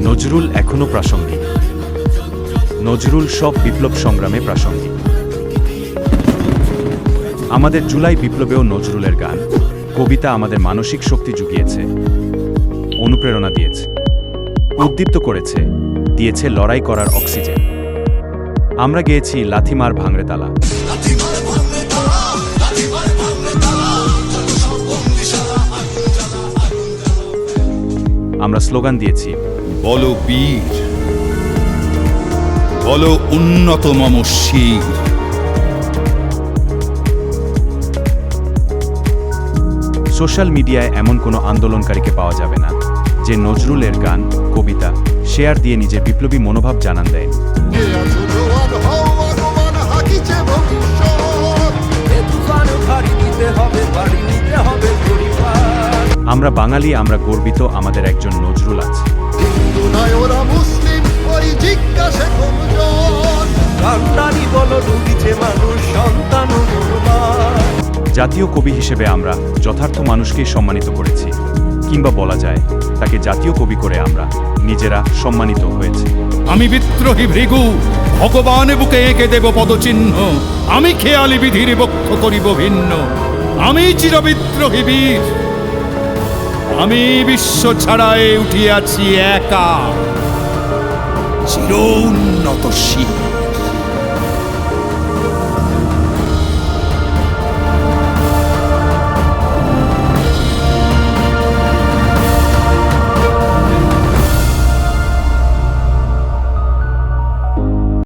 নজরুল এখনো প্রাসঙ্গিক। নজরুল সব বিপ্লব সংগ্রামে প্রাসঙ্গিক। আমাদের জুলাই বিপ্লবেও নজরুলের গান, কবিতা আমাদের মানসিক শক্তি জুগিয়েছে, অনুপ্রেরণা দিয়েছে, উদ্দীপ্ত করেছে, দিয়েছে লড়াই করার অক্সিজেন। আমরা গেয়েছি লাথিমার ভাঙড়ে তালা, আমরা স্লোগান দিয়েছি বলো বীর, বলো উন্নত মম শির। সোশ্যাল মিডিয়ায় এমন কোনো আন্দোলনকারীকে পাওয়া যাবে না যে নজরুলের গান, কবিতা শেয়ার দিয়ে নিজের বিপ্লবী মনোভাব জানান দেয়। আমরা বাঙালি, আমরা গর্বিত, আমাদের একজন নজরুল আছে। জাতীয় কবি হিসেবে আমরা যথার্থ মানুষকেই সম্মানিত করেছি, কিংবা বলা যায় তাকে জাতীয় কবি করে আমরা নিজেরা সম্মানিত হয়েছি। আমি বিদ্রোহী ভৃগু, ভগবান বুকে এঁকে দেব পদচিহ্ন। আমি খেয়ালি বিধির বক্ষ করিব ভিন্ন। আমি চিরবিদ্রোহী বীর, আমি বিশ্ব ছাড়ায় উঠিয়াছি একা, চির উন্নত শির।